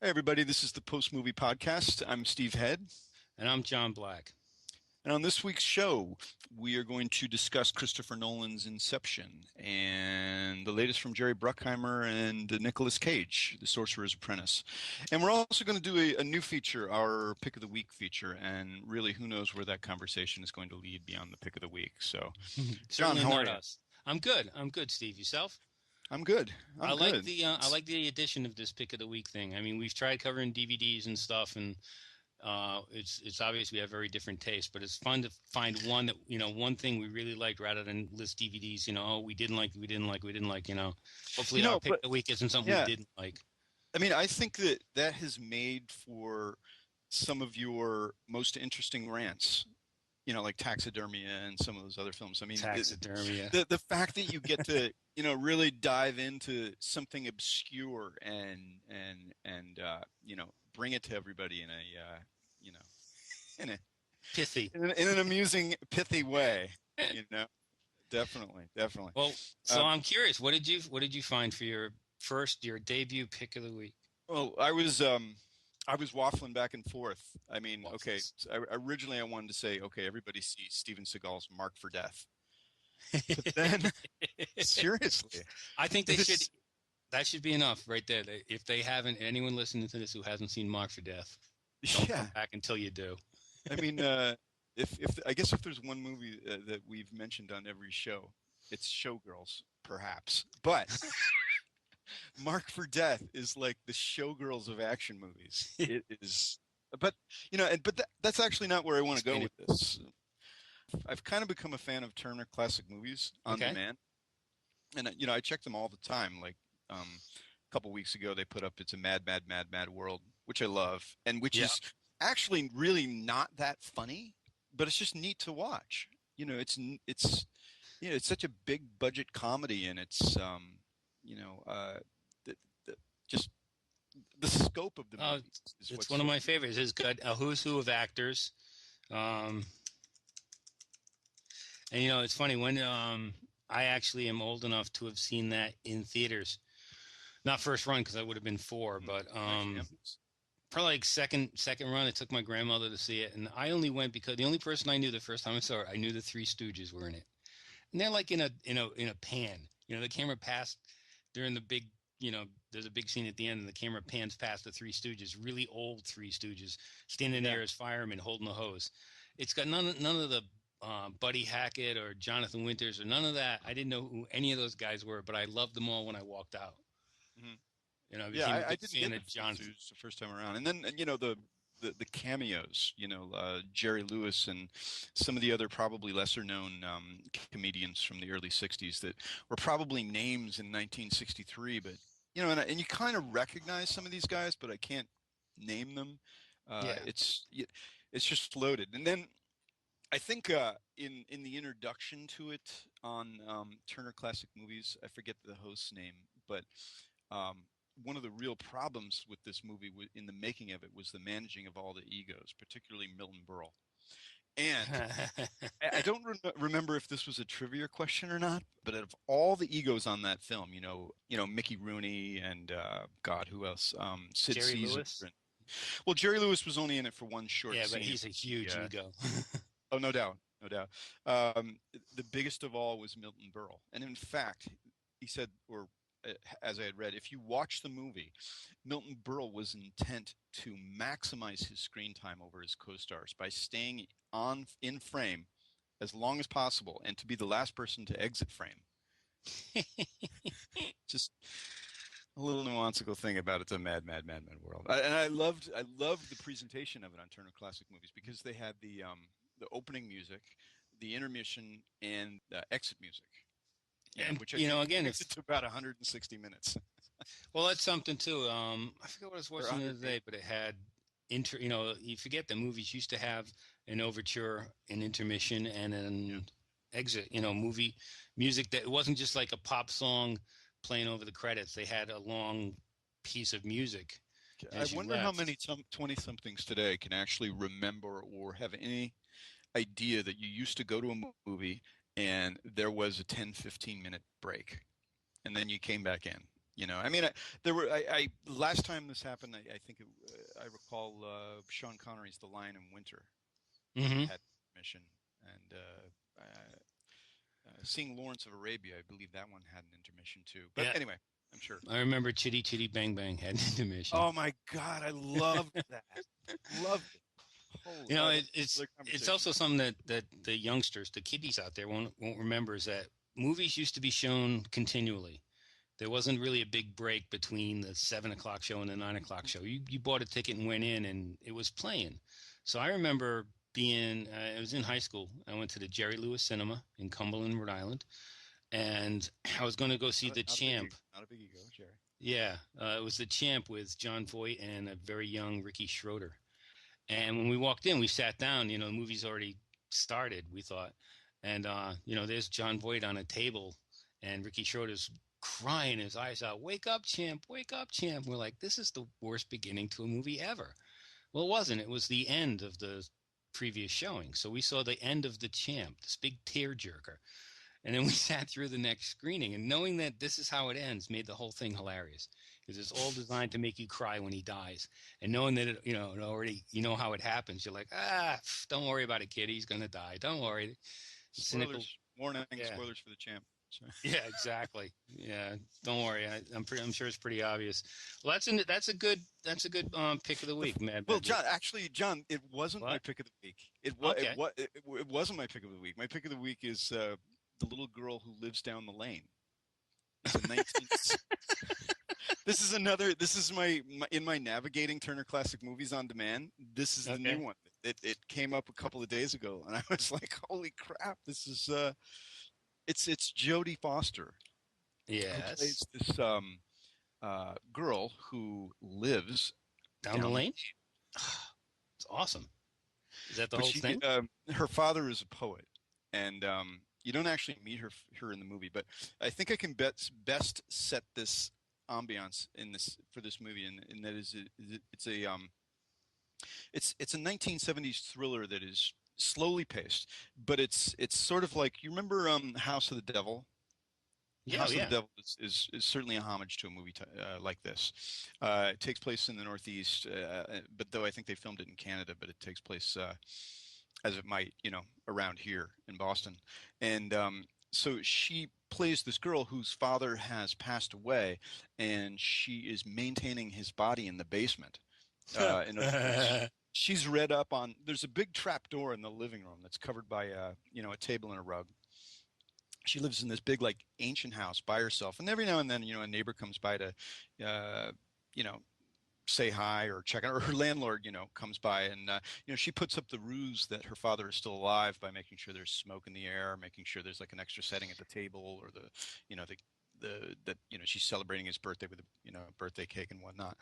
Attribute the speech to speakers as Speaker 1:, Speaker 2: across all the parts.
Speaker 1: Hey everybody, this is the Post Movie Podcast. I'm Steve Head,
Speaker 2: And I'm John Black.
Speaker 1: and on this week's show, we are going to discuss Christopher Nolan's Inception and the latest from Jerry Bruckheimer and Nicolas Cage, The Sorcerer's Apprentice. And we're also going to do a new feature, our Pick of the Week feature, and really, who knows where that conversation is going to lead beyond the Pick of the Week. So, John,
Speaker 2: Certainly
Speaker 1: how are
Speaker 2: not
Speaker 1: you?
Speaker 2: us. I'm good. I'm good, Steve. Yourself?
Speaker 1: I'm good.
Speaker 2: I
Speaker 1: I'm
Speaker 2: like
Speaker 1: good.
Speaker 2: the I like the addition of this pick of the week thing. I mean, we've tried covering DVDs and stuff, and it's obvious we have very different tastes. But it's fun to find one that one thing we really liked rather than list DVDs. Oh, we didn't like, we didn't like, we didn't like. Hopefully our pick of
Speaker 1: But
Speaker 2: the week isn't something we
Speaker 1: yeah,
Speaker 2: didn't like.
Speaker 1: I mean, I think that has made for some of your most interesting rants, like Taxidermia and some of those other films. I mean,
Speaker 2: Taxidermia.
Speaker 1: the fact that you get to, really dive into something obscure and bring it to everybody in a, in a
Speaker 2: Pithy.
Speaker 1: in an amusing, pithy way, definitely, definitely.
Speaker 2: Well, so
Speaker 1: Um,
Speaker 2: I'm curious. What did you find for your debut pick of the week?
Speaker 1: well, I was waffling back and forth. I mean, okay,
Speaker 2: Waffles.
Speaker 1: so originally I wanted to say, okay, everybody sees Steven Seagal's Mark for Death. But then, seriously,
Speaker 2: I think they should.
Speaker 1: this,
Speaker 2: That should be enough right there. If they haven't, anyone listening to this who hasn't seen Mark for Death, don't come
Speaker 1: yeah,
Speaker 2: back until you do.
Speaker 1: I mean, if I guess if there's one movie that we've mentioned on every show, it's Showgirls, perhaps. But Mark for Death is like the Showgirls of action movies. It is, but that's actually not where I want to go with this. I've kind of become a fan of Turner Classic Movies on
Speaker 2: Okay.
Speaker 1: demand, and I check them all the time. Like a couple weeks ago, they put up "It's a Mad, Mad, Mad, Mad World," which I love, and which
Speaker 2: Yeah.
Speaker 1: is actually really not that funny, but it's just neat to watch. It's such a big budget comedy, and it's the just the scope of the
Speaker 2: Oh,
Speaker 1: movie is
Speaker 2: it's
Speaker 1: what's
Speaker 2: one of
Speaker 1: so
Speaker 2: my favorites. It's got a who's who of actors. Um, and it's funny when I actually am old enough to have seen that in theaters. Not first run because I would have been four, but
Speaker 1: nice. Yeah.
Speaker 2: probably like second run. I took my grandmother to see it, and I only went because the only person I knew the first time I saw it, I knew the Three Stooges were in it, and they're like in a pan. The camera passed during the big. There's a big scene at the end, and the camera pans past the Three Stooges, really old Three Stooges, standing
Speaker 1: Yeah.
Speaker 2: there as firemen holding the hose. It's got none of the Buddy Hackett or Jonathan Winters or none of that. I didn't know who any of those guys were, but I loved them all when I walked out.
Speaker 1: hmm
Speaker 2: I
Speaker 1: Yeah,
Speaker 2: became a
Speaker 1: I
Speaker 2: big
Speaker 1: didn't
Speaker 2: fan
Speaker 1: get the
Speaker 2: of Jonathan.
Speaker 1: Fuzz the first time around, and then the cameos, Jerry Lewis and some of the other probably lesser known comedians from the early '60s that were probably names in 1963, but and you kind of recognize some of these guys, but I can't name them.
Speaker 2: Yeah.
Speaker 1: It's just loaded, and then I think in the introduction to it on Turner Classic Movies, I forget the host's name, but one of the real problems with this movie in the making of it was the managing of all the egos, particularly Milton Berle. And I don't remember if this was a trivia question or not, but out of all the egos on that film, Mickey Rooney and God, who else? Sid
Speaker 2: Jerry
Speaker 1: Caesar.
Speaker 2: Lewis.
Speaker 1: Well, Jerry Lewis was only in it for one short
Speaker 2: Yeah, but
Speaker 1: scene.
Speaker 2: he's a huge
Speaker 1: Yeah.
Speaker 2: ego.
Speaker 1: Oh, no doubt, no doubt. The biggest of all was Milton Berle, and in fact, he said, or as I had read, if you watch the movie, Milton Berle was intent to maximize his screen time over his co-stars by staying on in frame as long as possible and to be the last person to exit frame. Just a little nuanceable thing about It's a Mad, Mad, Mad, Mad World. And I loved the presentation of it on Turner Classic Movies because they had the opening music, the intermission, and the exit music. Yeah,
Speaker 2: And
Speaker 1: which I think
Speaker 2: again,
Speaker 1: gets it to about 160 minutes.
Speaker 2: well, that's something too. I forget what I was
Speaker 1: Or
Speaker 2: watching the other day, but it had you forget the movies used to have an overture, an intermission, and
Speaker 1: Yeah.
Speaker 2: an exit. Movie music that it wasn't just like a pop song playing over the credits. They had a long piece of music
Speaker 1: I
Speaker 2: as you
Speaker 1: wonder how
Speaker 2: left.
Speaker 1: many 20-somethings today can actually remember or have any idea that you used to go to a movie and there was a 10, 15-minute break and then you came back in. I mean, there were last time this happened, I think I recall Sean Connery's The Lion in Winter
Speaker 2: Hmm.
Speaker 1: had mission, and seeing Lawrence of Arabia, I believe that one had an intermission too. But
Speaker 2: Yeah,
Speaker 1: anyway, I'm sure.
Speaker 2: I remember Chitty Chitty Bang Bang had an intermission.
Speaker 1: Oh my God, I loved that. Loved it. Holy, that's
Speaker 2: It's
Speaker 1: another
Speaker 2: it's
Speaker 1: conversation.
Speaker 2: also something that the youngsters, the kiddies out there won't remember is that movies used to be shown continually. There wasn't really a big break between the 7 o'clock show and the 9 o'clock show. You bought a ticket and went in, and it was playing. So I remember being I was in high school. I went to the Jerry Lewis Cinema in Cumberland, Rhode Island, and I was going to go see The
Speaker 1: Not a big
Speaker 2: Champ.
Speaker 1: ego, not a big ego, Jerry.
Speaker 2: Yeah, it was The Champ with John Voight and a very young Ricky Schroeder. And when we walked in, we sat down. The movie's already started, we thought. And, there's John Voight on a table, and Ricky Schroeder's crying his eyes out, "Wake up, champ, wake up, champ." We're like, this is the worst beginning to a movie ever. Well, it wasn't. It was the end of the previous showing. So we saw the end of The Champ, this big tearjerker. And then we sat through the next screening, and knowing that this is how it ends made the whole thing hilarious because it's all designed to make you cry when he dies. And knowing that it already how it happens, you're like, don't worry about it, kid. He's gonna die. Don't worry. Cynical.
Speaker 1: Spoilers, warning,
Speaker 2: Yeah.
Speaker 1: spoilers for The Champ. So.
Speaker 2: Yeah, exactly. Yeah, don't worry. I'm sure it's pretty obvious. Well, that's a good pick of the week, Mad
Speaker 1: Well,
Speaker 2: Bedlam.
Speaker 1: John, actually, John, it wasn't my
Speaker 2: What?
Speaker 1: pick of the week.
Speaker 2: Okay.
Speaker 1: It wasn't my pick of the week. My pick of the week is the little girl who lives down the lane. It's a 19. This is another. This is my in my navigating Turner Classic Movies on Demand. This is the
Speaker 2: Okay.
Speaker 1: new one. It came up a couple of days ago, and I was like, "Holy crap! This is it's Jodie Foster who
Speaker 2: Yes.
Speaker 1: plays this girl who lives
Speaker 2: Down the
Speaker 1: down the
Speaker 2: lane. It's awesome. Is that the
Speaker 1: but
Speaker 2: whole
Speaker 1: she
Speaker 2: thing?
Speaker 1: her father is a poet, and you don't actually meet her in the movie. But I think I can best set this ambiance in this for this movie, and that is it's a 1970s thriller that is slowly paced, but it's sort of like you remember House of the Devil.
Speaker 2: Yeah. Oh,
Speaker 1: House of the
Speaker 2: yeah.
Speaker 1: Devil is certainly a homage to a movie like this. It takes place in the Northeast, but though I think they filmed it in Canada, but it takes place as it might, around here in Boston. And so she plays this girl whose father has passed away, and she is maintaining his body in the basement. In other words, she's read up on. There's a big trap door in the living room that's covered by a table and a rug. She lives in this big like ancient house by herself, and every now and then a neighbor comes by to you know say hi or check on her. Her landlord comes by, and she puts up the ruse that her father is still alive by making sure there's smoke in the air, making sure there's like an extra setting at the table, or the that she's celebrating his birthday with a birthday cake and whatnot.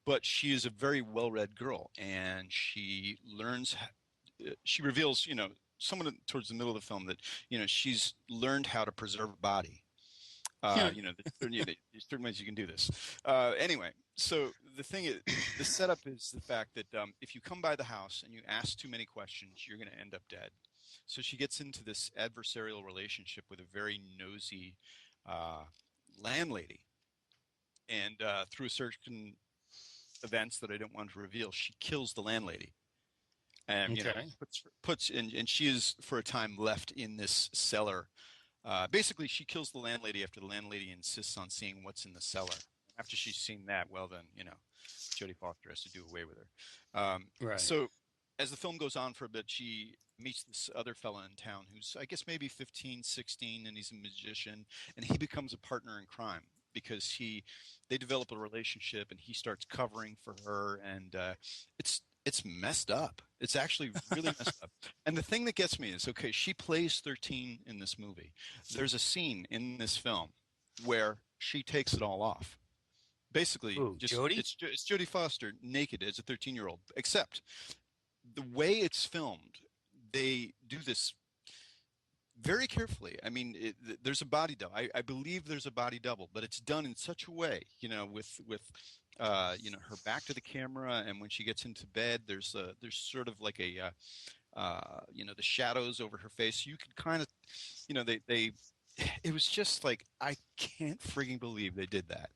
Speaker 1: But she is a very well-read girl, and she reveals someone towards the middle of the film that she's learned how to preserve a body. There's certain ways you can do this. Anyway, so the thing is, the setup is the fact that if you come by the house and you ask too many questions, you're going to end up dead. So she gets into this adversarial relationship with a very nosy uh, landlady, and through certain events that I don't want to reveal, she kills the landlady. And
Speaker 2: Okay.
Speaker 1: puts and she is for a time left in this cellar. Basically, she kills the landlady after the landlady insists on seeing what's in the cellar. After she's seen that, well, then Jodie Foster has to do away with her.
Speaker 2: Right.
Speaker 1: So as the film goes on for a bit, she meets this other fella in town who's, I guess, maybe 15, 16, and he's a magician, and he becomes a partner in crime because they develop a relationship, and he starts covering for her, and it's messed up. It's actually really messed up. And the thing that gets me is, okay, she plays 13 in this movie. There's a scene in this film where she takes it all off. Basically,
Speaker 2: Ooh,
Speaker 1: just
Speaker 2: Jody?
Speaker 1: it's Jodie Foster naked as a 13-year-old. Except the way it's filmed, they do this very carefully. I mean, there's a body double. I believe there's a body double, but it's done in such a way, with her back to the camera, and when she gets into bed, there's sort of like the shadows over her face. You could kind of, they it was just like, I can't frigging believe they did that.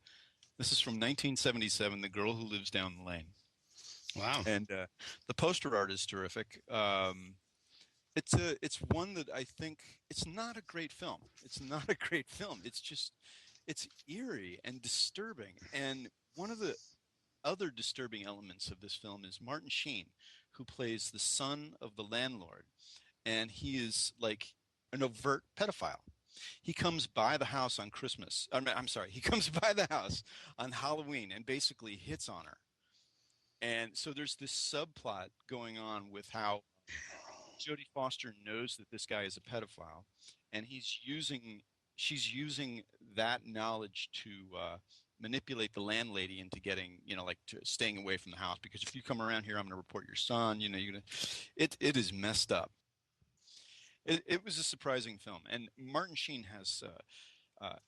Speaker 1: This is from 1977, The Girl Who Lives Down the Lane.
Speaker 2: Wow.
Speaker 1: And the poster art is terrific. It's one that I think it's not a great film. It's not a great film. It's just it's eerie and disturbing. And one of the other disturbing elements of this film is Martin Sheen, who plays the son of the landlord, and he is like an overt pedophile. He comes by the house on Christmas. I'm sorry, he comes by the house on Halloween and basically hits on her. And so there's this subplot going on with how Jodie Foster knows that this guy is a pedophile, and she's using that knowledge to manipulate the landlady into getting, like to staying away from the house. Because if you come around here, I'm going to report your son. You're gonna. It is messed up. It was a surprising film, and Martin Sheen has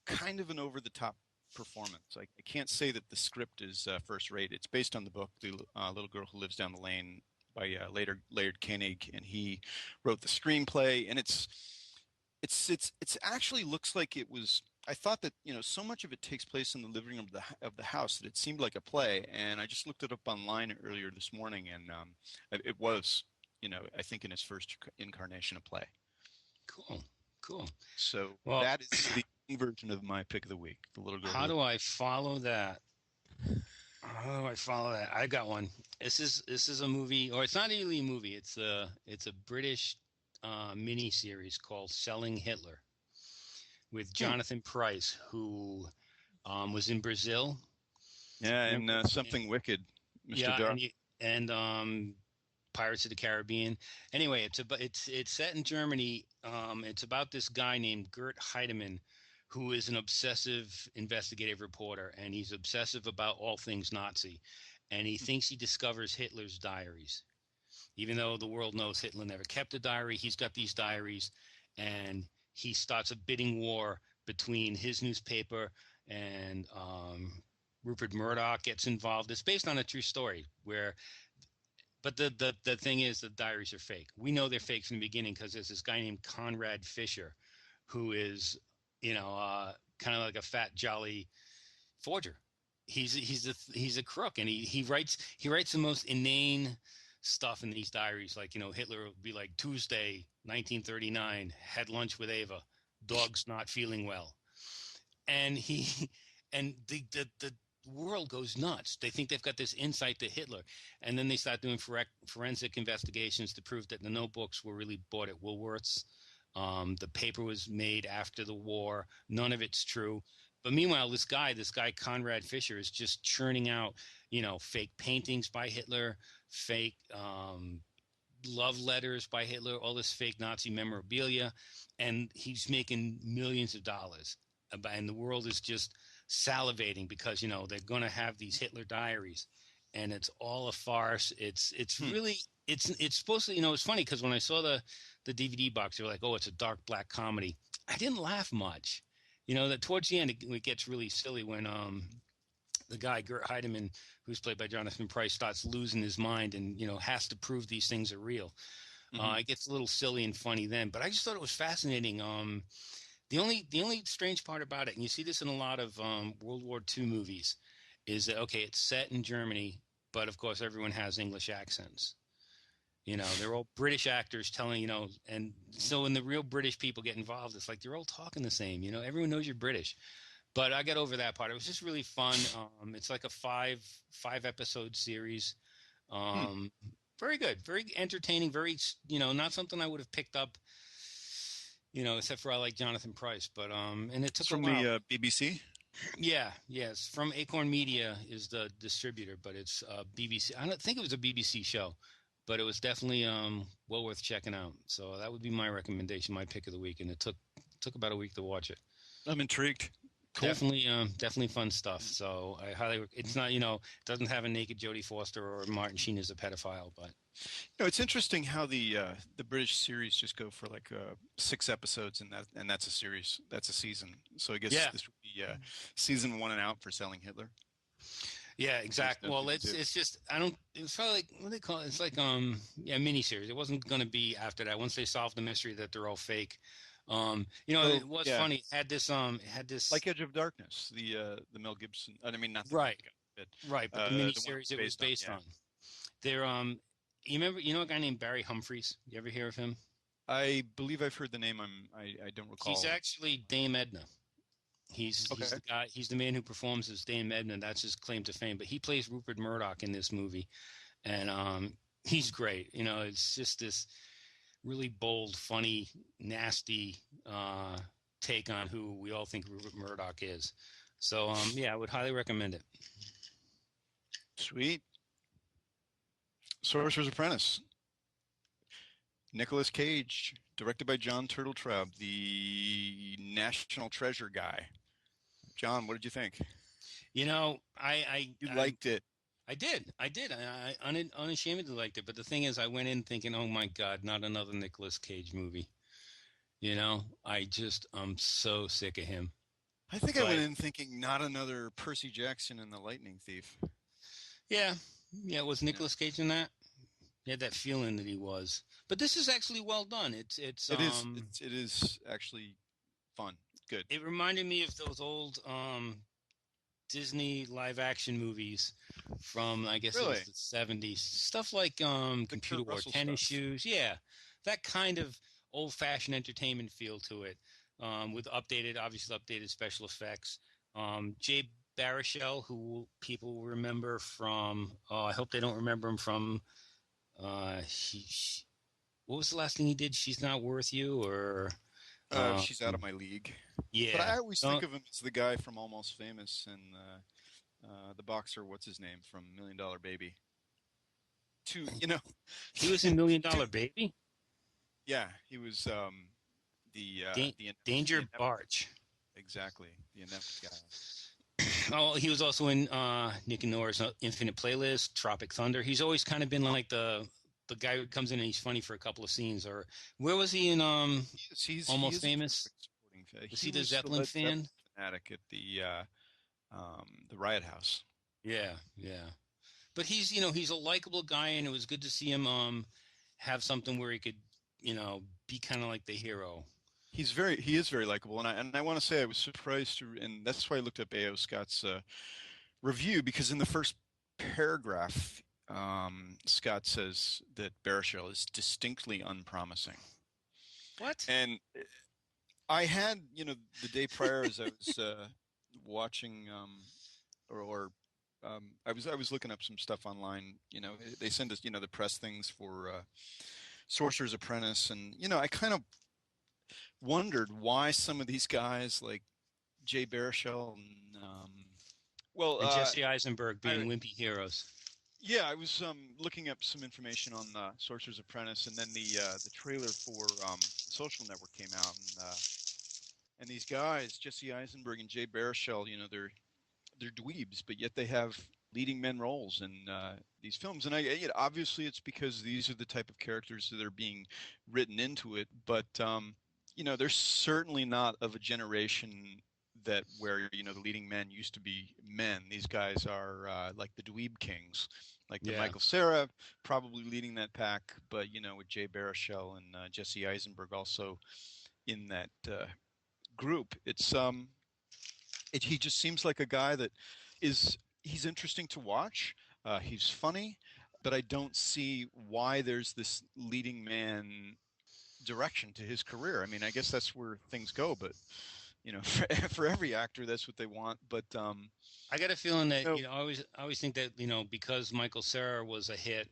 Speaker 1: kind of an over the top performance. I can't say that the script is first rate. It's based on the book, The Little Girl Who Lives Down the Lane by Laird Koenig, and he wrote the screenplay. And it's actually looks like it was. I thought that so much of it takes place in the living room of the house that it seemed like a play. And I just looked it up online earlier this morning, and it was I think in its first incarnation a play.
Speaker 2: Cool. Cool.
Speaker 1: So
Speaker 2: Well,
Speaker 1: that is the version of my pick of the week. The Little Girl.
Speaker 2: how do I follow that? How do I follow that? I got one. This is a movie, or it's not really a movie. It's a British mini series called Selling Hitler with Jonathan Pryce, who was in Brazil.
Speaker 1: Yeah, and Something Wicked, Mr.
Speaker 2: Yeah,
Speaker 1: Dark.
Speaker 2: and Pirates of the Caribbean. Anyway, it's set in Germany. It's about this guy named Gert Heidemann, who is an obsessive investigative reporter, and he's obsessive about all things Nazi. And he thinks he discovers Hitler's diaries. Even though the world knows Hitler never kept a diary, he's got these diaries, and he starts a bidding war between his newspaper and Rupert Murdoch gets involved. It's based on a true story but the thing is, the diaries are fake. We know they're fake from the beginning because there's this guy named Conrad Fisher, who is, kind of like a fat, jolly forger. He's a crook, and he writes the most inane stuff in these diaries. Like, Hitler would be like, Tuesday, 1939, had lunch with Ava, dog's not feeling well, and the world goes nuts. They think they've got this insight to Hitler, and then they start doing forensic investigations to prove that the notebooks were really bought at Woolworths. The paper was made after the war. None of it's true. But meanwhile, this guy Conrad Fisher, is just churning out, fake paintings by Hitler, fake love letters by Hitler, all this fake Nazi memorabilia, and he's making millions of dollars. And the world is just salivating because they're going to have these Hitler diaries, and it's all a farce. It's really it's supposed to, it's funny because when I saw the DVD box, they were like, oh, it's a dark black comedy. I didn't laugh much. That towards the end it gets really silly when the guy Gert Heidemann, who's played by Jonathan Pryce, starts losing his mind and has to prove these things are real. It gets a little silly and funny then, but I just thought it was fascinating. The only strange part about it, and you see this in a lot of World War II movies, is that, okay, it's set in Germany, but of course everyone has English accents. They're all British actors telling, and so when the real British people get involved, it's like they're all talking the same. Everyone knows you're British. But I got over that part. It was just really fun. It's like a five episode series. Very good, very entertaining, very, not something I would have picked up, except for I like Jonathan Pryce. But and it took
Speaker 1: From
Speaker 2: a while.
Speaker 1: the BBC.
Speaker 2: Yeah, yes, from Acorn Media is the distributor, but it's BBC. I don't think it was a BBC show, but it was definitely well worth checking out. So that would be my recommendation, my pick of the week, and it took about a week to watch it.
Speaker 1: I'm intrigued. Cool.
Speaker 2: Definitely fun stuff. So I highly. It's not, it doesn't have a naked Jodie Foster or Martin Sheen as a pedophile, but.
Speaker 1: It's interesting how the British series just go for like 6 episodes, and that's a series, that's a season. So I guess this would be season 1 and out for Selling Hitler.
Speaker 2: Yeah, exactly. Well, it's just it's probably like, what do they call it? It's like miniseries. It wasn't going to be after that. Once they solved the mystery that they're all fake,
Speaker 1: Oh,
Speaker 2: it was
Speaker 1: yeah,
Speaker 2: funny. It had this
Speaker 1: like Edge of Darkness, the Mel Gibson. I mean, not the
Speaker 2: right,
Speaker 1: but
Speaker 2: right, but the
Speaker 1: the one it
Speaker 2: miniseries
Speaker 1: was
Speaker 2: it was
Speaker 1: based on.
Speaker 2: based
Speaker 1: Yeah,
Speaker 2: on. There, you remember, a guy named Barry Humphries? You ever hear of him?
Speaker 1: I believe I've heard the name. I don't
Speaker 2: He's
Speaker 1: recall.
Speaker 2: actually Dame Edna. He's
Speaker 1: Okay.
Speaker 2: the guy. He's the man who performs as Dame Edna. That's his claim to fame. But he plays Rupert Murdoch in this movie, and he's great. It's just this really bold, funny, nasty take on who we all think Rupert Murdoch is. So yeah, I would highly recommend it.
Speaker 1: Sweet. Sorcerer's Apprentice. Nicolas Cage, directed by John Turteltaub, the National Treasure guy. John, what did you think? You
Speaker 2: I
Speaker 1: liked it.
Speaker 2: I did. Unashamedly liked it. But the thing is, I went in thinking, oh my God, not another Nicolas Cage movie. I'm so sick of him.
Speaker 1: I think I went
Speaker 2: But
Speaker 1: in thinking not another Percy Jackson and the Lightning Thief.
Speaker 2: yeah, yeah, was
Speaker 1: Yeah.
Speaker 2: Nicolas Cage in that? You had that feeling that he was. But this is actually well done.
Speaker 1: It is actually fun. Good.
Speaker 2: It reminded me of those old Disney live action movies from, I guess it
Speaker 1: Really?
Speaker 2: was the 70s. Stuff like
Speaker 1: The
Speaker 2: Computer
Speaker 1: Kurt
Speaker 2: Wore
Speaker 1: Russell
Speaker 2: Tennis
Speaker 1: stuff.
Speaker 2: Shoes. Yeah, that kind of old-fashioned entertainment feel to it, with obviously updated special effects. Jay Baruchel, who people remember from, I hope they don't remember him from, what was the last thing he did? She's Not Worth You, or um,
Speaker 1: She's out of my league. But
Speaker 2: yeah.
Speaker 1: I always think
Speaker 2: Don't,
Speaker 1: of him as the guy from Almost Famous and the boxer. What's his name from Million Dollar Baby? Two,
Speaker 2: he was in Million
Speaker 1: two.
Speaker 2: Dollar Baby.
Speaker 1: Yeah, he was the
Speaker 2: Danger
Speaker 1: inept,
Speaker 2: Barge.
Speaker 1: exactly the inept guy.
Speaker 2: Oh, he was also in Nick and Nora's Infinite Playlist, Tropic Thunder. He's always kind of been like the guy who comes in and he's funny for a couple of scenes. Or where was he in
Speaker 1: He
Speaker 2: Almost
Speaker 1: is a
Speaker 2: Famous?
Speaker 1: terrific supporting fan.
Speaker 2: Was
Speaker 1: He
Speaker 2: he the
Speaker 1: was the
Speaker 2: Zeppelin
Speaker 1: Led Zeppelin
Speaker 2: fan?
Speaker 1: fanatic at the Riot House.
Speaker 2: Yeah, yeah. But he's a likable guy, and it was good to see him have something where he could be kind of like the hero.
Speaker 1: He is very likable, and I want to say I was surprised to, and that's why I looked up A.O. Scott's review, because in the first paragraph, Scott says that Baruchel is distinctly unpromising,
Speaker 2: What?
Speaker 1: and I had the day prior as I was watching or I was looking up some stuff online. They send us the press things for Sorcerer's Apprentice, and I kind of wondered why some of these guys like Jay Baruchel and well,
Speaker 2: And Jesse Eisenberg
Speaker 1: I
Speaker 2: being wimpy heroes.
Speaker 1: yeah, I was looking up some information on Sorcerer's Apprentice, and then the trailer for Social Network came out, and these guys, Jesse Eisenberg and Jay Baruchel, they're dweebs, but yet they have leading men roles in these films, and obviously it's because these are the type of characters that are being written into it, but they're certainly not of a generation that where the leading men used to be men. These guys are like the dweeb kings, like the
Speaker 2: Yeah.
Speaker 1: Michael Cera probably leading that pack, but with Jay Baruchel and Jesse Eisenberg also in that group. He just seems like a guy that he's interesting to watch. He's funny, but I don't see why there's this leading man direction to his career. I mean, I guess that's where things go, but for every actor, that's what they want. But
Speaker 2: I got a feeling that
Speaker 1: no,
Speaker 2: I always think that because Michael Cera was a hit,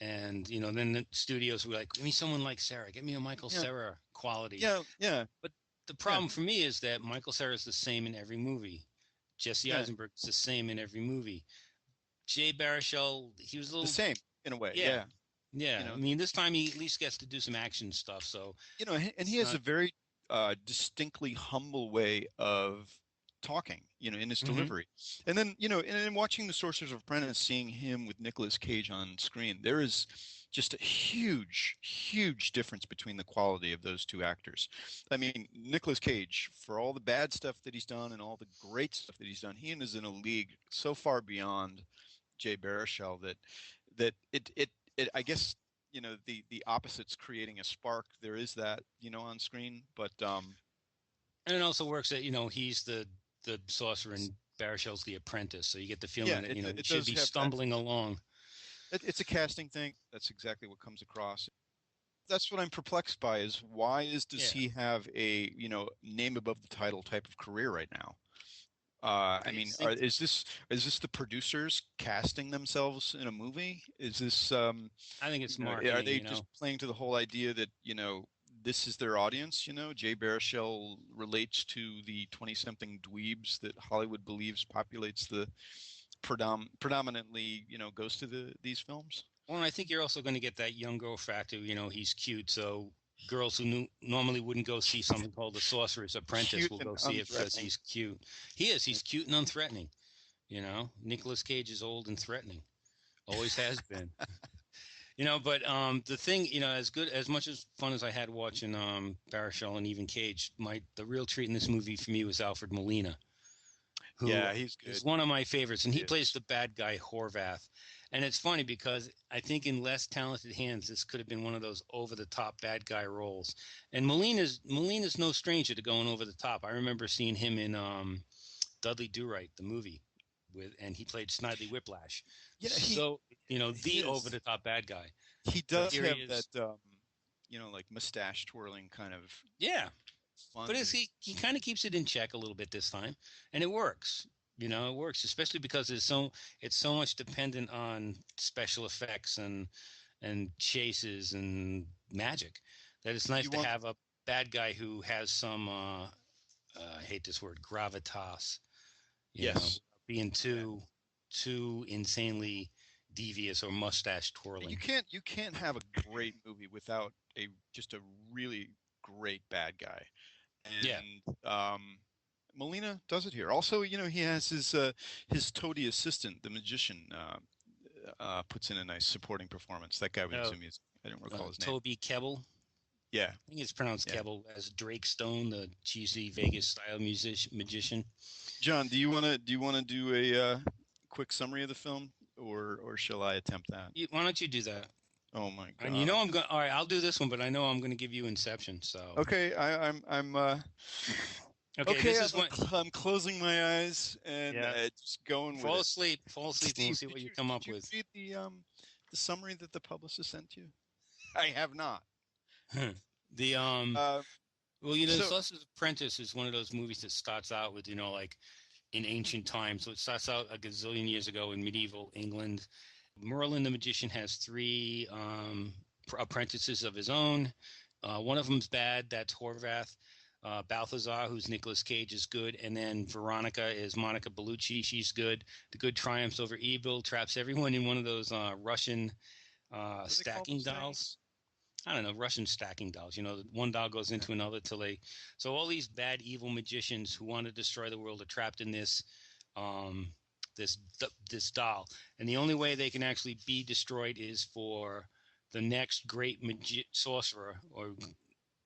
Speaker 2: and then the studios were like, give me someone like Cera, get me a Michael
Speaker 1: yeah,
Speaker 2: Cera quality.
Speaker 1: yeah,
Speaker 2: But the
Speaker 1: yeah,
Speaker 2: problem for me is that Michael Cera is the same in every movie. Jesse
Speaker 1: yeah,
Speaker 2: Eisenberg is the same in every movie. Jay Baruchel, he was a
Speaker 1: the
Speaker 2: little,
Speaker 1: same in a way.
Speaker 2: yeah,
Speaker 1: Yeah,
Speaker 2: yeah.
Speaker 1: you know,
Speaker 2: I mean, this time he at least gets to do some action stuff. So
Speaker 1: and he
Speaker 2: it's
Speaker 1: has a
Speaker 2: not.
Speaker 1: very distinctly humble way of talking, in his
Speaker 2: Hmm.
Speaker 1: delivery. And then, and in watching The Sorcerer's Apprentice, seeing him with Nicolas Cage on screen, there is just a huge, huge difference between the quality of those two actors. I mean, Nicolas Cage, for all the bad stuff that he's done and all the great stuff that he's done, he is in a league so far beyond Jay Baruchel that I guess the opposites creating a spark. There is that, on screen, but
Speaker 2: And it also works that, he's the sorcerer and Baruchel's the apprentice. So you get the
Speaker 1: yeah,
Speaker 2: feeling that, he
Speaker 1: it
Speaker 2: should
Speaker 1: does
Speaker 2: be
Speaker 1: have that.
Speaker 2: stumbling along.
Speaker 1: It's a casting thing. That's exactly what comes across. That's what I'm perplexed by is does
Speaker 2: Yeah.
Speaker 1: he have a, name above the title type of career right now? I
Speaker 2: I
Speaker 1: mean,
Speaker 2: think
Speaker 1: is this the producers casting themselves in a movie? Is this
Speaker 2: I think it's
Speaker 1: are
Speaker 2: marketing,
Speaker 1: they just playing to the whole idea that, this is their audience? Jay Baruchel relates to the 20-something dweebs that Hollywood believes populates the predominantly, goes to these films.
Speaker 2: Well, and I think you're also going to get that young girl factor. He's cute, so girls who normally wouldn't go see something called The Sorcerer's Apprentice
Speaker 1: Cute
Speaker 2: will
Speaker 1: and
Speaker 2: go see it because
Speaker 1: unthreatening.
Speaker 2: he's cute. He is. He's cute and unthreatening. Nicolas Cage is old and threatening. Always has been. But the thing, as much as fun as I had watching Baruchel and even Cage, the real treat in this movie for me was Alfred Molina, who
Speaker 1: Yeah, he's good.
Speaker 2: is one of my favorites, and
Speaker 1: He
Speaker 2: he plays
Speaker 1: is.
Speaker 2: the bad guy Horvath. And it's funny because I think in less talented hands, this could have been one of those over-the-top bad guy roles. And Molina's no stranger to going over the top. I remember seeing him in Dudley Do-Right, the movie, and he played Snidely Whiplash.
Speaker 1: Yeah,
Speaker 2: So
Speaker 1: he
Speaker 2: the
Speaker 1: is.
Speaker 2: over-the-top bad guy.
Speaker 1: He
Speaker 2: But
Speaker 1: does
Speaker 2: here he
Speaker 1: have
Speaker 2: is.
Speaker 1: that, like mustache twirling kind of
Speaker 2: Yeah,
Speaker 1: fun.
Speaker 2: but he kind of keeps it in check a little bit this time, and it works. It works, especially because it's so much dependent on special effects and chases and magic that it's nice
Speaker 1: You
Speaker 2: to
Speaker 1: want
Speaker 2: have a bad guy who has some I hate this word, gravitas,
Speaker 1: yes.
Speaker 2: being
Speaker 1: Yeah.
Speaker 2: too insanely devious or mustache twirling.
Speaker 1: You can't have a great movie without just a really great bad guy.
Speaker 2: Yeah.
Speaker 1: And Molina does it here. Also, he has his toady assistant, the magician, puts in a nice supporting performance. That guy was
Speaker 2: Uh,
Speaker 1: amusing. I don't recall his name.
Speaker 2: Toby Kebbell.
Speaker 1: Yeah,
Speaker 2: I think it's pronounced
Speaker 1: yeah.
Speaker 2: Kebbell, as Drake Stone, the cheesy Vegas style magician.
Speaker 1: John, do you wanna do a quick summary of the film, or shall I attempt that?
Speaker 2: Why don't you do that?
Speaker 1: Oh my
Speaker 2: And
Speaker 1: God.
Speaker 2: I'm going. All right, I'll do this one, but I know I'm going to give you Inception. So
Speaker 1: Okay, I'm
Speaker 2: okay,
Speaker 1: okay.
Speaker 2: this is what.
Speaker 1: I'm closing my eyes and
Speaker 2: Yeah,
Speaker 1: just going with
Speaker 2: fall
Speaker 1: it.
Speaker 2: asleep, and we'll
Speaker 1: Steve,
Speaker 2: see
Speaker 1: did
Speaker 2: what you
Speaker 1: you
Speaker 2: come
Speaker 1: did
Speaker 2: up
Speaker 1: you
Speaker 2: with.
Speaker 1: read the summary that the publicist sent you? I have not.
Speaker 2: the
Speaker 1: Uh,
Speaker 2: Well,
Speaker 1: so
Speaker 2: Sorcerer's Apprentice is one of those movies that starts out with like in ancient times. So it starts out a gazillion years ago in medieval England. Merlin the magician has three apprentices of his own. One of them's bad. That's Horvath. Balthazar, who's Nicolas Cage, is good. And then Veronica is Monica Bellucci. She's good. The good triumphs over evil, traps everyone in one of those Russian
Speaker 1: what do they call
Speaker 2: stacking
Speaker 1: those
Speaker 2: dolls.
Speaker 1: things?
Speaker 2: I don't know, Russian stacking dolls. One doll goes
Speaker 1: Yeah.
Speaker 2: into another till they. So all these bad, evil magicians who want to destroy the world are trapped in um, this doll, and the only way they can actually be destroyed is for the next great sorcerer, or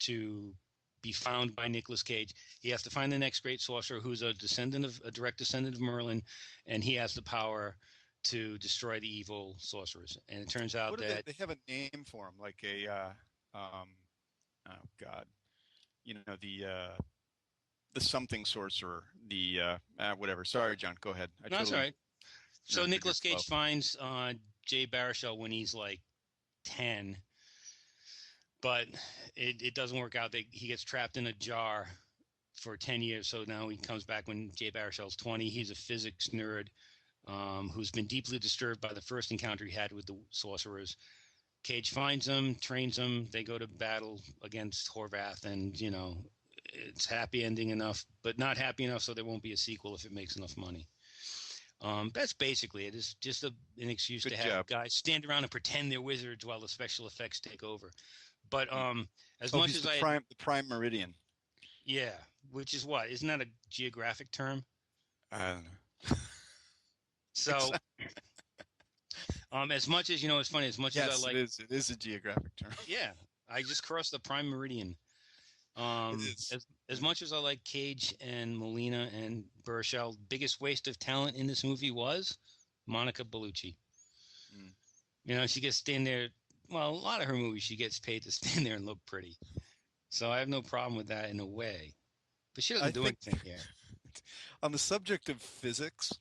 Speaker 2: to be found by Nicolas Cage. He has to find the next great sorcerer who's a direct descendant of Merlin, and he has the power to destroy the evil sorcerers. And it turns out
Speaker 1: What do
Speaker 2: that
Speaker 1: they have a name for him? Like um, oh God, the something sorcerer, whatever. Sorry, John. Go ahead. I
Speaker 2: no, that's all
Speaker 1: totally
Speaker 2: right. So
Speaker 1: interrupted your
Speaker 2: Nicolas
Speaker 1: flow.
Speaker 2: Cage finds Jay Baruchel when he's like 10, but it doesn't work out. He gets trapped in a jar for 10 years. So now he comes back when Jay Baruchel's 20. He's a physics nerd who's been deeply disturbed by the first encounter he had with the sorcerers. Cage finds him, trains him. They go to battle against Horvath, and it's happy ending enough, but not happy enough so there won't be a sequel if it makes enough money. That's basically it. It's just an excuse
Speaker 1: Good
Speaker 2: to have
Speaker 1: job.
Speaker 2: guys stand around and pretend they're wizards while the special effects take over. But as
Speaker 1: Oh,
Speaker 2: much
Speaker 1: he's
Speaker 2: as
Speaker 1: the prime meridian.
Speaker 2: yeah, which is what? Isn't that a geographic term?
Speaker 1: I don't know.
Speaker 2: So, as much as it's funny. As much as
Speaker 1: Yes,
Speaker 2: I like,
Speaker 1: it is. It is a geographic term.
Speaker 2: yeah, I just crossed the prime meridian.
Speaker 1: It is.
Speaker 2: As much as I like Cage and Molina and Baruchel, biggest waste of talent in this movie was Monica Bellucci.
Speaker 1: Mm.
Speaker 2: She gets stand there Well, a lot of her movies, she gets paid to stand there and look pretty. So I have no problem with that in a way. But she
Speaker 1: I
Speaker 2: doesn't do
Speaker 1: think
Speaker 2: anything here.
Speaker 1: on the subject of physics,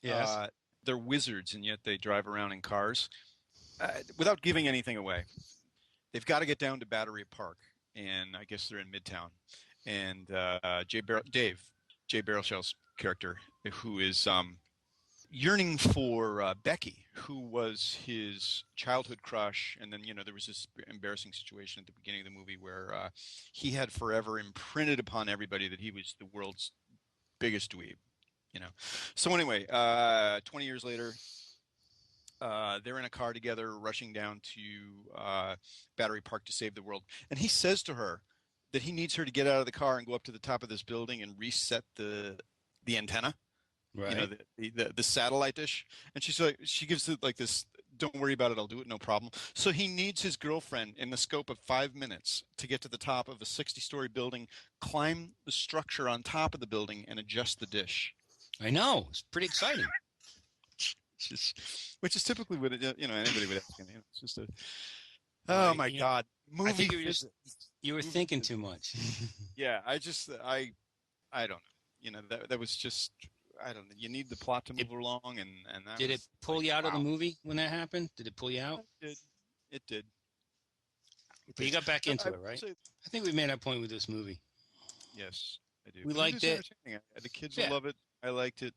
Speaker 2: Yes.
Speaker 1: uh, they're wizards and yet they drive around in cars. Without giving anything away, they've got to get down to Battery Park, and I guess they're in Midtown. And Dave, Jay Baruchel's character, who is yearning for Becky, who was his childhood crush, and then there was this embarrassing situation at the beginning of the movie where he had forever imprinted upon everybody that he was the world's biggest dweeb. So anyway, 20 years later, they're in a car together, rushing down to Battery Park to save the world, and he says to her that he needs her to get out of the car and go up to the top of this building and reset the antenna,
Speaker 2: Right.
Speaker 1: the satellite dish. And she gives it like this, don't worry about it, I'll do it, no problem. So he needs his girlfriend in the scope of 5 minutes to get to the top of a 60-story building, climb the structure on top of the building, and adjust the dish.
Speaker 2: I know. It's pretty exciting.
Speaker 1: Which is typically what anybody would ask. It's just a, oh
Speaker 2: I,
Speaker 1: my
Speaker 2: you know,
Speaker 1: God,
Speaker 2: I
Speaker 1: movie
Speaker 2: think
Speaker 1: physics.
Speaker 2: you were
Speaker 1: Movie
Speaker 2: thinking
Speaker 1: physics.
Speaker 2: too much.
Speaker 1: Yeah, I don't know. That was just, I don't know. You need the plot to
Speaker 2: It,
Speaker 1: move along, and that
Speaker 2: did it
Speaker 1: was
Speaker 2: pull
Speaker 1: like,
Speaker 2: you out of the
Speaker 1: wow.
Speaker 2: movie when that happened? Did it pull you out?
Speaker 1: It did. It did. It
Speaker 2: But you
Speaker 1: did.
Speaker 2: got back
Speaker 1: But I
Speaker 2: into
Speaker 1: will
Speaker 2: it, right?
Speaker 1: say,
Speaker 2: I think we made that point with this movie.
Speaker 1: yes, I do.
Speaker 2: We
Speaker 1: But it
Speaker 2: liked
Speaker 1: is
Speaker 2: it.
Speaker 1: entertaining. The kids will
Speaker 2: Yeah.
Speaker 1: love it. I liked it.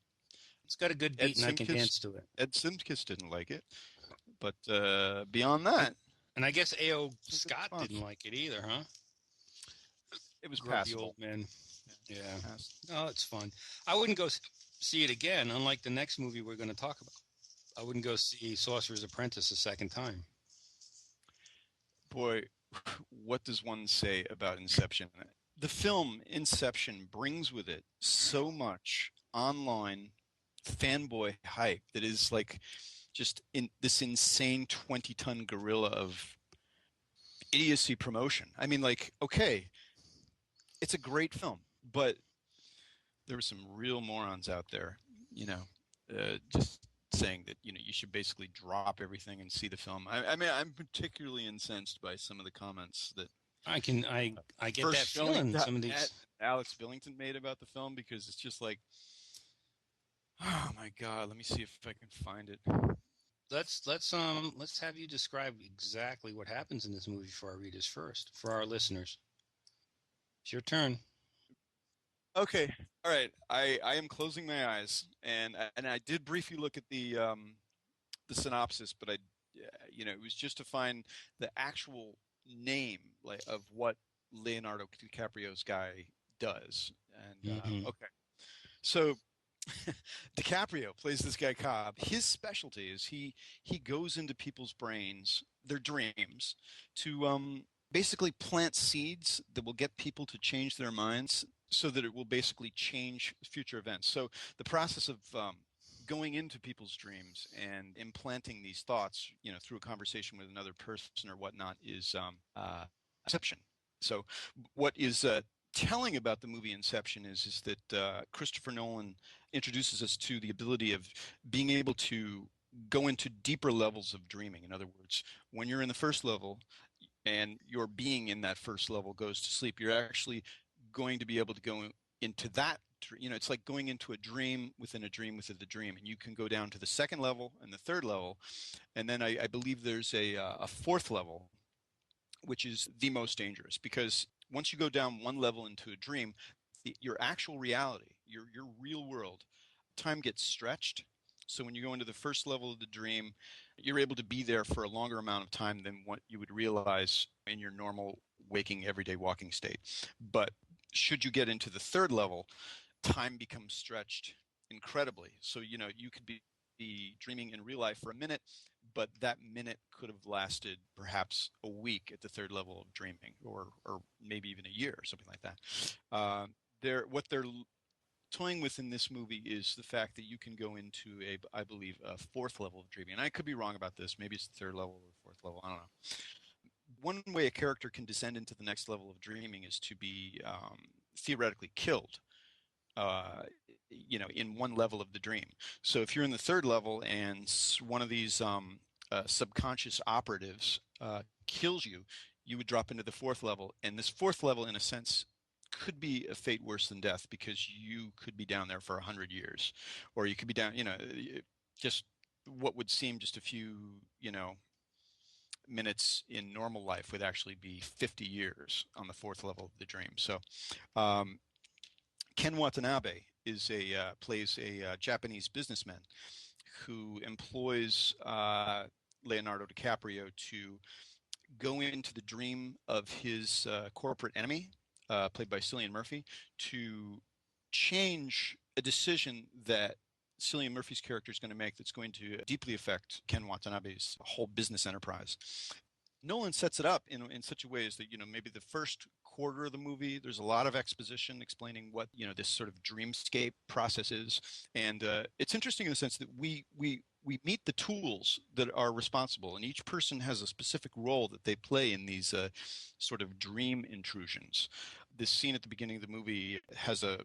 Speaker 2: It's got a good
Speaker 1: Ed
Speaker 2: beat and I can
Speaker 1: Simkis,
Speaker 2: dance to it.
Speaker 1: Ed Simkis didn't like it, but beyond
Speaker 2: And,
Speaker 1: that,
Speaker 2: and I guess A.O.
Speaker 1: it was a good
Speaker 2: Scott didn't
Speaker 1: response.
Speaker 2: like it either, huh?
Speaker 1: It was
Speaker 2: Grumpy
Speaker 1: passable.
Speaker 2: old man.
Speaker 1: Yeah,
Speaker 2: Yeah.
Speaker 1: passable.
Speaker 2: Oh, it's fun. I wouldn't go see it again, unlike the next movie we're going to talk about. I wouldn't go see Sorcerer's Apprentice a second time.
Speaker 1: Boy, what does one say about Inception? The film Inception brings with it so much online fanboy hype that is like just in this insane 20-ton gorilla of idiocy promotion. I mean, like, okay, it's a great film, but there were some real morons out there, just saying that you should basically drop everything and see the film. I mean, I'm particularly incensed by some of the comments that
Speaker 2: I get that
Speaker 1: first showing
Speaker 2: feeling.
Speaker 1: that
Speaker 2: Some of these.
Speaker 1: Alex Billington made about the film, because it's just like, oh my God, let me see if I can find it.
Speaker 2: Let's have you describe exactly what happens in this movie for our readers first, for our listeners. It's your turn.
Speaker 1: Okay, all right. I am closing my eyes, and I did briefly look at the synopsis, but it was just to find the actual name like of what Leonardo DiCaprio's guy does. And
Speaker 2: Mm-hmm.
Speaker 1: okay, so DiCaprio plays this guy Cobb. His specialty is he goes into people's brains, their dreams, to basically plant seeds that will get people to change their minds, so that it will basically change future events. So the process of going into people's dreams and implanting these thoughts, through a conversation with another person or whatnot, is Inception. So what is telling about the movie Inception is that Christopher Nolan introduces us to the ability of being able to go into deeper levels of dreaming. In other words, when you're in the first level and your being in that first level goes to sleep, you're actually going to be able to go into that. It's like going into a dream within a dream within the dream, and you can go down to the second level and the third level, and then I believe there's a fourth level, which is the most dangerous, because once you go down one level into a dream, your actual reality, your real world, time gets stretched. So when you go into the first level of the dream, you're able to be there for a longer amount of time than what you would realize in your normal waking, everyday walking state. But should you get into the third level, time becomes stretched incredibly. So you could be dreaming in real life for a minute, but that minute could have lasted perhaps a week at the third level of dreaming, or maybe even a year or something like that. What they're toying with in this movie is the fact that you can go into I believe, a fourth level of dreaming. And I could be wrong about this. Maybe it's the third level or fourth level. I don't know. One way a character can descend into the next level of dreaming is to be theoretically killed, uh, in one level of the dream. So if you're in the third level and one of these subconscious operatives kills you, you would drop into the fourth level. And this fourth level, in a sense, could be a fate worse than death because you could be down there for 100 years, or you could be down, just what would seem just a few, minutes in normal life would actually be 50 years on the fourth level of the dream. So um, Ken Watanabe plays a Japanese businessman who employs Leonardo DiCaprio to go into the dream of his corporate enemy, played by Cillian Murphy, to change a decision that Cillian Murphy's character is going to make that's going to deeply affect Ken Watanabe's whole business enterprise. Nolan sets it up in such a way as that, maybe the first quarter of the movie, there's a lot of exposition explaining what, this sort of dreamscape process is. And it's interesting in the sense that we meet the tools that are responsible, and each person has a specific role that they play in these sort of dream intrusions. This scene at the beginning of the movie has a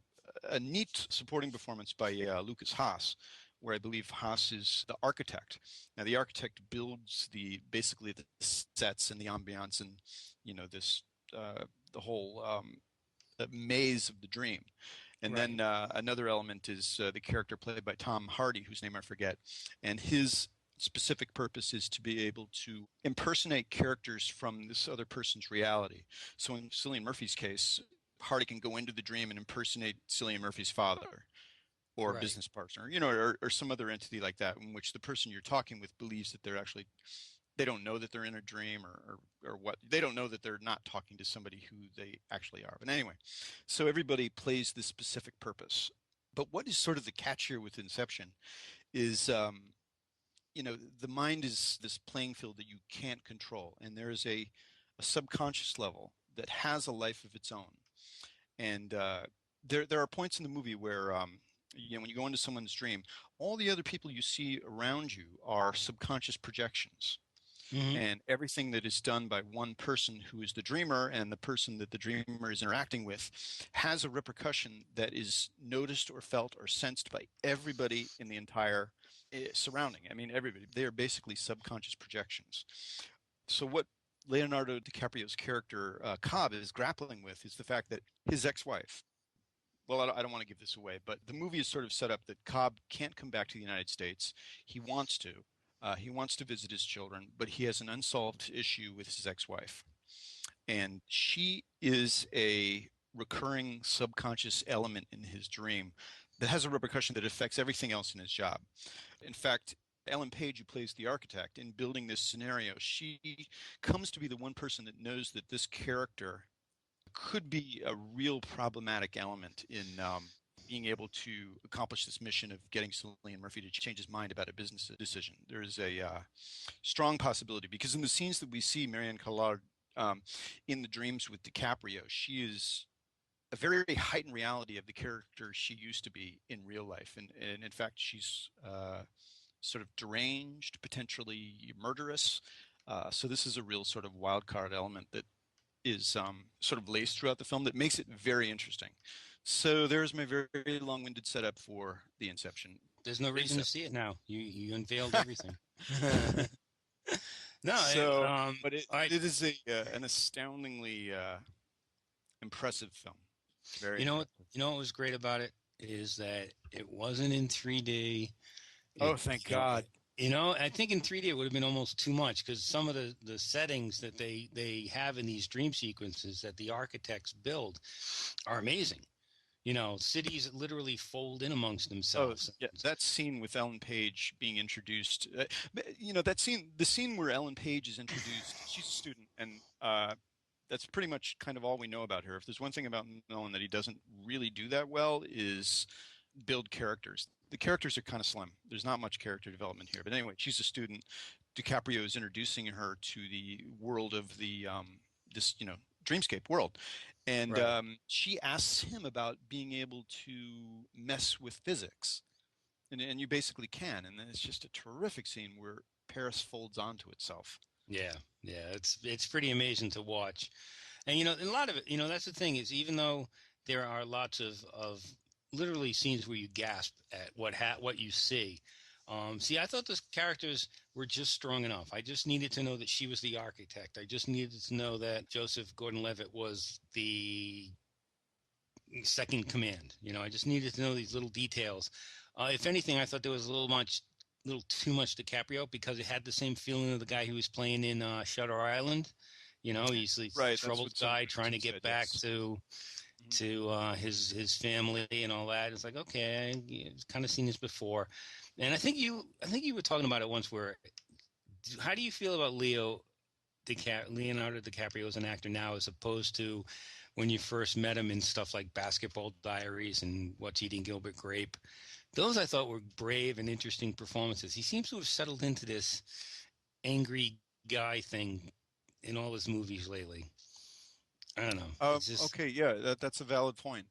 Speaker 1: neat supporting performance by Lucas Haas, where I believe Haas is the architect. Now, the architect builds basically the sets and the ambiance and, this the whole maze of the dream. And
Speaker 2: Right.
Speaker 1: then another element is the character played by Tom Hardy, whose name I forget, and his specific purpose is to be able to impersonate characters from this other person's reality. So in Cillian Murphy's case, Hardy can go into the dream and impersonate Cillian Murphy's father or
Speaker 2: Right.
Speaker 1: business partner, or some other entity like that, in which the person you're talking with believes that they don't know that they're in a dream or what. They don't know that they're not talking to somebody who they actually are. But anyway, so everybody plays this specific purpose. But what is sort of the catch here with Inception is, the mind is this playing field that you can't control. And there is a subconscious level that has a life of its own. And there are points in the movie where, when you go into someone's dream, all the other people you see around you are subconscious projections.
Speaker 2: Hmm.
Speaker 1: And everything that is done by one person who is the dreamer and the person that the dreamer is interacting with has a repercussion that is noticed or felt or sensed by everybody in the entire surrounding. I mean, everybody. They are basically subconscious projections. So what Leonardo DiCaprio's character Cobb is grappling with is the fact that his ex-wife, well, I don't want to give this away, but the movie is sort of set up that Cobb can't come back to the United States. He wants to. He wants to visit his children, but he has an unsolved issue with his ex-wife. And she is a recurring subconscious element in his dream that has a repercussion that affects everything else in his job. In fact, Ellen Page, who plays the architect, in building this scenario, she comes to be the one person that knows that this character could be a real problematic element in being able to accomplish this mission of getting Cillian Murphy to change his mind about a business decision. There is a strong possibility, because in the scenes that we see Marianne Collard in the dreams with DiCaprio, she is a very heightened reality of the character she used to be in real life. And in fact, she's sort of deranged, potentially murderous. So this is a real sort of wild card element that is sort of laced throughout the film that makes it very interesting. So there's my very, very long-winded setup for the Inception.
Speaker 2: There's no reason to see it now. You unveiled everything. No,
Speaker 1: So, but it
Speaker 2: I
Speaker 1: is an astoundingly impressive film. Very
Speaker 2: you know what
Speaker 1: impressive.
Speaker 2: you know what was great about it is that it wasn't in 3D.
Speaker 1: Oh,
Speaker 2: It,
Speaker 1: thank
Speaker 2: you know,
Speaker 1: God.
Speaker 2: I think in 3D it would have been almost too much, because some of the settings that they have in these dream sequences that the architects build are amazing. Cities literally fold in amongst
Speaker 1: Oh,
Speaker 2: themselves.
Speaker 1: yeah, that scene with Ellen Page being introduced. That scene, the scene where Ellen Page is introduced. She's a student, and that's pretty much kind of all we know about her. If there's one thing about Nolan that he doesn't really do that well, is build characters. The characters are kind of slim. There's not much character development here. But anyway, she's a student. DiCaprio is introducing her to the world of the this dreamscape world, and
Speaker 2: Right.
Speaker 1: she asks him about being able to mess with physics, and you basically can. And then it's just a terrific scene where Paris folds onto itself.
Speaker 2: Yeah, yeah, it's pretty amazing to watch. And a lot of it, that's the thing, is even though there are lots of literally scenes where you gasp at what you see, See, I thought the characters were just strong enough. I just needed to know that she was the architect. I just needed to know that Joseph Gordon-Levitt was the second command. I just needed to know these little details. If anything, I thought there was a little too much DiCaprio because it had the same feeling of the guy who was playing in Shutter Island. He's the
Speaker 1: Right. That's
Speaker 2: troubled
Speaker 1: what some
Speaker 2: guy
Speaker 1: critics
Speaker 2: trying to
Speaker 1: have
Speaker 2: get
Speaker 1: said,
Speaker 2: back
Speaker 1: yes. Mhm.
Speaker 2: to his family and all that. It's like, okay, I've kind of seen this before. And I think you were talking about it once. How do you feel about Leonardo DiCaprio as an actor now, as opposed to when you first met him in stuff like Basketball Diaries and What's Eating Gilbert Grape? Those I thought were brave and interesting performances. He seems to have settled into this angry guy thing in all his movies lately. I don't know. It's just
Speaker 1: Okay, yeah, that's a valid point.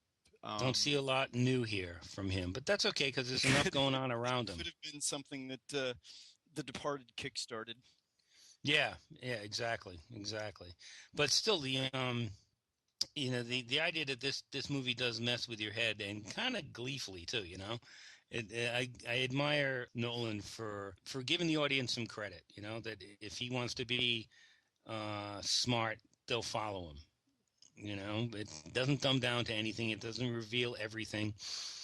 Speaker 2: don't see
Speaker 1: Um,
Speaker 2: a lot new here from him, but that's okay because
Speaker 1: it
Speaker 2: there's enough
Speaker 1: could
Speaker 2: going on
Speaker 1: it
Speaker 2: around him.
Speaker 1: could have been something that The Departed kickstarted.
Speaker 2: Yeah, yeah, exactly. But still, the idea that this movie does mess with your head and kind of gleefully too. I admire Nolan for giving the audience some credit. That if he wants to be smart, they'll follow him. It doesn't dumb down to anything. It doesn't reveal everything.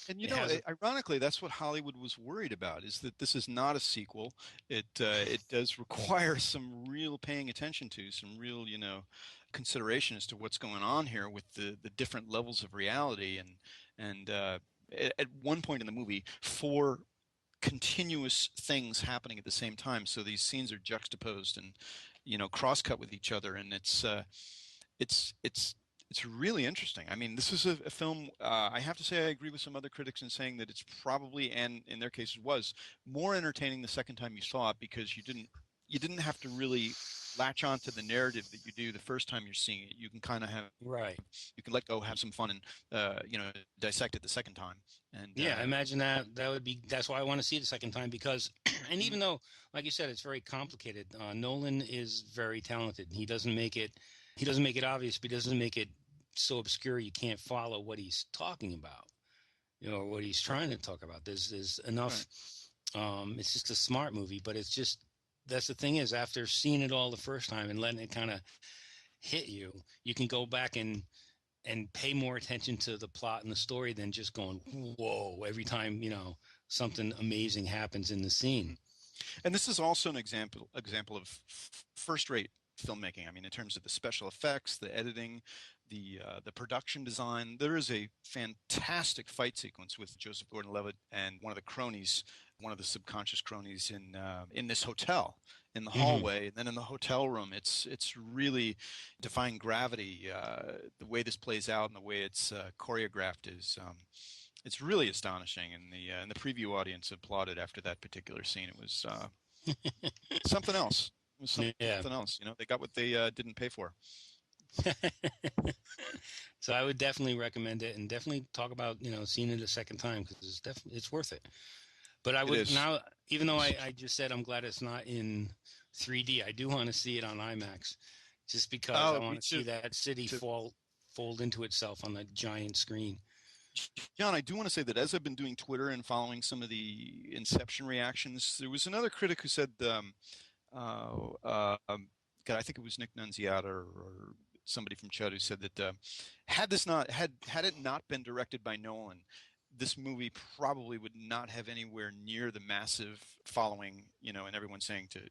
Speaker 1: And
Speaker 2: It has a
Speaker 1: ironically, that's what Hollywood was worried about, is that this is not a sequel. It does require some real paying attention to, some real, consideration as to what's going on here with the different levels of reality. And at one point in the movie, four continuous things happening at the same time. So these scenes are juxtaposed and, cross-cut with each other, and it's it's really interesting. I mean, this is a film. I have to say, I agree with some other critics in saying that it's probably, and in their cases was, more entertaining the second time you saw it, because you didn't have to really latch on to the narrative that you do the first time you're seeing it. You can kind of have
Speaker 2: right.
Speaker 1: you can let go, have some fun, and dissect it the second time. And
Speaker 2: Yeah, I imagine that's why I want to see it a second time because, and even though, like you said, it's very complicated, Nolan is very talented. He doesn't make it obvious, but he doesn't make it so obscure you can't follow what he's talking about, or what he's trying to talk about. There's enough.
Speaker 1: right.
Speaker 2: It's just a smart movie, but it's just that's the thing is after seeing it all the first time and letting it kind of hit you, you can go back and pay more attention to the plot and the story than just going whoa every time something amazing happens in the scene.
Speaker 1: Mhm. And this is also an example of first-rate filmmaking. I mean, in terms of the special effects, the editing, the production design. There is a fantastic fight sequence with Joseph Gordon-Levitt and one of the cronies, one of the subconscious cronies in this hotel, in the
Speaker 2: Hmm.
Speaker 1: hallway, and then in the hotel room. It's really defying gravity. The way this plays out and the way it's choreographed is. It's really astonishing, and the preview audience applauded after that particular scene. It was something else. It was
Speaker 2: Yeah.
Speaker 1: something else. They got what they didn't pay for.
Speaker 2: So I would definitely recommend it and definitely talk about seeing it a second time because it's worth it. But I
Speaker 1: It
Speaker 2: would
Speaker 1: is.
Speaker 2: now, even though I just said I'm glad it's not in 3D, I do want to see it on IMAX just because I
Speaker 1: Oh, me
Speaker 2: want to see
Speaker 1: too.
Speaker 2: that city
Speaker 1: Too.
Speaker 2: fold into itself on the giant screen.
Speaker 1: John, I do want to say that as I've been doing Twitter and following some of the Inception reactions, there was another critic who said, God, I think it was Nick Nunziata or somebody from Chud who said that had it not been directed by Nolan, this movie probably would not have anywhere near the massive following, and everyone saying to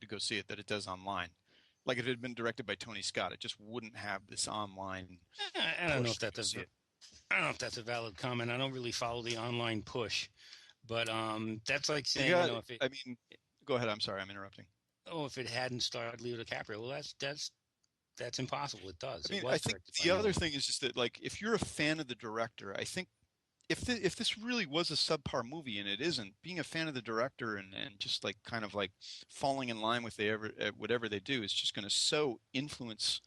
Speaker 1: go see it that it does online. Like if it had been directed by Tony Scott, it just wouldn't have this online
Speaker 2: I don't know
Speaker 1: push
Speaker 2: if
Speaker 1: to go see it.
Speaker 2: I don't know if that's a valid comment. I don't really follow the online push, but that's like
Speaker 1: You
Speaker 2: saying
Speaker 1: got,
Speaker 2: if it
Speaker 1: I mean, go ahead. I'm sorry, I'm interrupting.
Speaker 2: if it hadn't starred Leo DiCaprio, well that's impossible. It does.
Speaker 1: I
Speaker 2: It
Speaker 1: mean, I
Speaker 2: was
Speaker 1: think
Speaker 2: directed by
Speaker 1: the other
Speaker 2: Nolan.
Speaker 1: thing is just that, like, if you're a fan of the director, I think if this really was a subpar movie, and it isn't, being a fan of the director and just like kind of like falling in line with whatever they do is just going to so influence,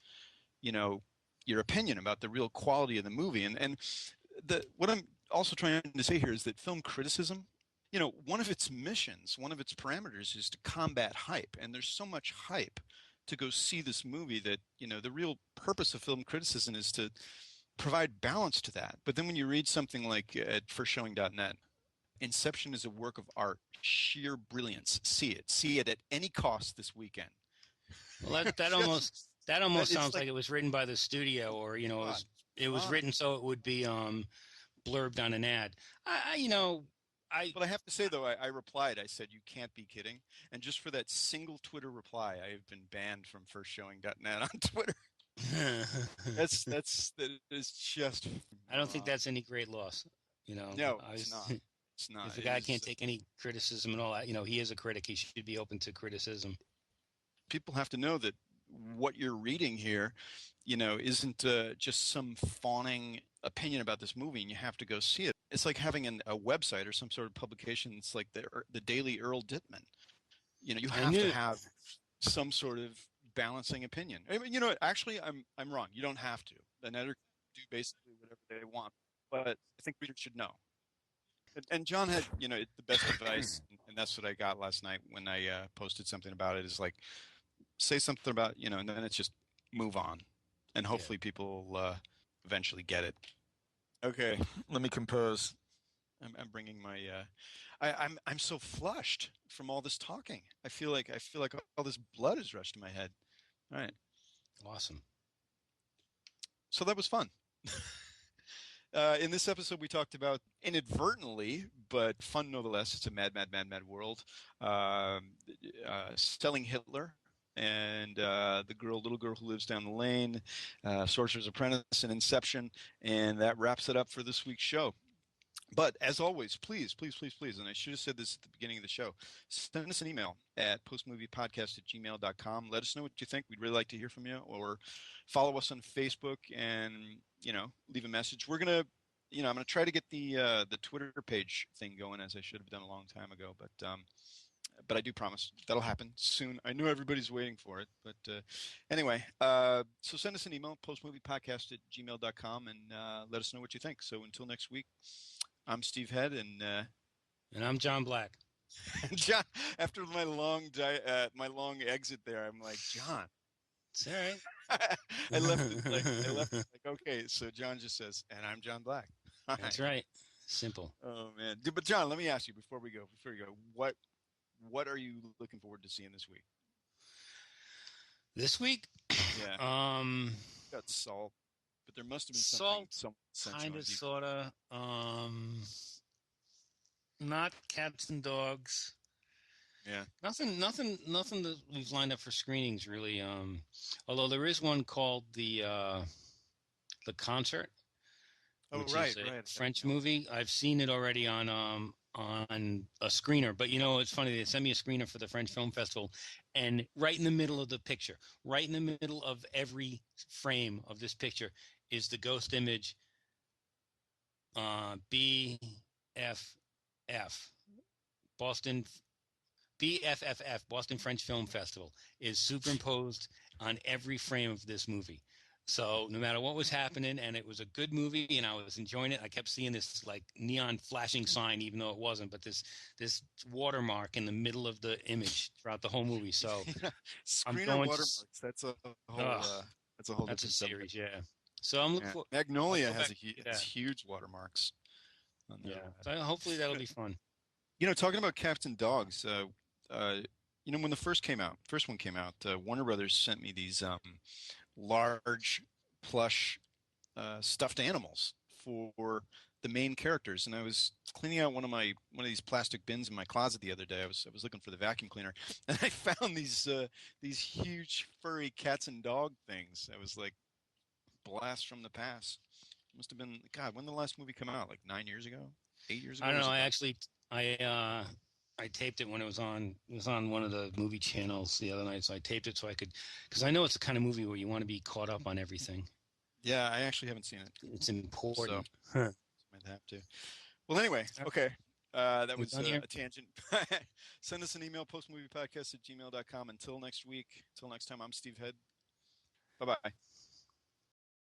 Speaker 1: you know, your opinion about the real quality of the movie. And what I'm also trying to say here is that film criticism, one of its missions, one of its parameters is to combat hype. And there's so much hype to go see this movie that, the real purpose of film criticism is to provide balance to that. But then when you read something like at firstshowing.net, Inception is a work of art, sheer brilliance. See it. See it at any cost this weekend.
Speaker 2: Well, that
Speaker 1: Just
Speaker 2: almost
Speaker 1: it's
Speaker 2: sounds
Speaker 1: like
Speaker 2: like it was written by the studio, or
Speaker 1: God,
Speaker 2: it
Speaker 1: come
Speaker 2: was
Speaker 1: on.
Speaker 2: written so it would be blurbed on an ad. I
Speaker 1: But I have to say though, I replied. I said, "You can't be kidding!" And just for that single Twitter reply, I have been banned from firstshowing.net on Twitter. That is just
Speaker 2: I don't think
Speaker 1: moronic.
Speaker 2: that's any great loss.
Speaker 1: No,
Speaker 2: I
Speaker 1: it's
Speaker 2: was,
Speaker 1: not. It's not.
Speaker 2: if the
Speaker 1: It
Speaker 2: guy can't
Speaker 1: is.
Speaker 2: take any criticism and all that, he is a critic. He should be open to criticism.
Speaker 1: People have to know that what you're reading here, isn't just some fawning opinion about this movie, and you have to go see it. It's like having a website or some sort of publication. It's like the Daily Earl Dittman. You
Speaker 2: I
Speaker 1: have to
Speaker 2: knew.
Speaker 1: have some sort of balancing opinion. I mean, actually, I'm wrong. You don't have to. The editor can do basically whatever they want, but I think readers should know. And John had, the best advice, and that's what I got last night when I posted something about it. Is like say something about, and then it's just move on, and
Speaker 2: Yeah.
Speaker 1: hopefully people will eventually get it. Okay, let me compose. I'm bringing my. I'm so flushed from all this talking. I feel like all this blood has rushed to my head. All right,
Speaker 2: Awesome.
Speaker 1: so that was fun. In this episode, we talked about inadvertently, but fun nonetheless. It's a mad, mad, mad, mad world. Selling Hitler and the little girl who lives down the lane, Sorcerer's Apprentice, and Inception, and that wraps it up for this week's show. But as always, please, please, please, please, and I should have said this at the beginning of the show, send us an email at postmoviepodcast@gmail.com. Let us know what you think. We'd really like to hear from you. Or follow us on Facebook and, leave a message. We're going to, I'm going to try to get the Twitter page thing going, as I should have done a long time ago. But I do promise that'll happen soon. I know everybody's waiting for it. But anyway, so send us an email, postmoviepodcast@gmail.com, and let us know what you think. So until next week, I'm Steve Head, and
Speaker 2: I'm John Black.
Speaker 1: John. After my long exit there, I'm like, John.
Speaker 2: It's all right.
Speaker 1: I left it like okay. So John just says, and I'm John Black. All
Speaker 2: That's right. Simple.
Speaker 1: Oh man, but John, let me ask you before we go, what are you looking forward to seeing this week?
Speaker 2: This week,
Speaker 1: Yeah, got Salt, but there must have been something,
Speaker 2: Salt, kind of,
Speaker 1: deep.
Speaker 2: sorta. Not Cats and Dogs.
Speaker 1: Yeah.
Speaker 2: Nothing that we've lined up for screenings really. Although there is one called the Concert, which is a French movie. I've seen it already on a screener. But it's funny, they sent me a screener for the French Film Festival, and right in the middle of the picture, right in the middle of every frame of this picture, is the ghost image BFF, Boston BFFF, Boston French Film Festival, is superimposed on every frame of this movie. So no matter what was happening, and it was a good movie, and I was enjoying it, I kept seeing this like neon flashing sign, even though it wasn't, but this watermark in the middle of the image throughout the whole movie. So
Speaker 1: Screener watermarks. That's a whole different
Speaker 2: series, yeah. So I'm looking for
Speaker 1: Magnolia has huge watermarks.
Speaker 2: So hopefully that'll be fun.
Speaker 1: Talking about cats and dogs, when the first one came out, Warner Brothers sent me these large plush stuffed animals for the main characters, and I was cleaning out one of these plastic bins in my closet the other day. I was looking for the vacuum cleaner, and I found these huge furry cats and dog things. I was like, blast from the past. Must have been, God, when did the last movie come out? Like 9 years ago, 8 years ago?
Speaker 2: I don't know. I taped it when it was on one of the movie channels the other night. So I taped it so I could, because I know it's the kind of movie where you want to be caught up on everything.
Speaker 1: Yeah, I actually haven't seen it.
Speaker 2: It's important.
Speaker 1: So, might have to. Well, anyway, okay. That was a tangent. Send us an email, postmoviepodcast@gmail.com. Until next week, until next time, I'm Steve Head. Bye-bye.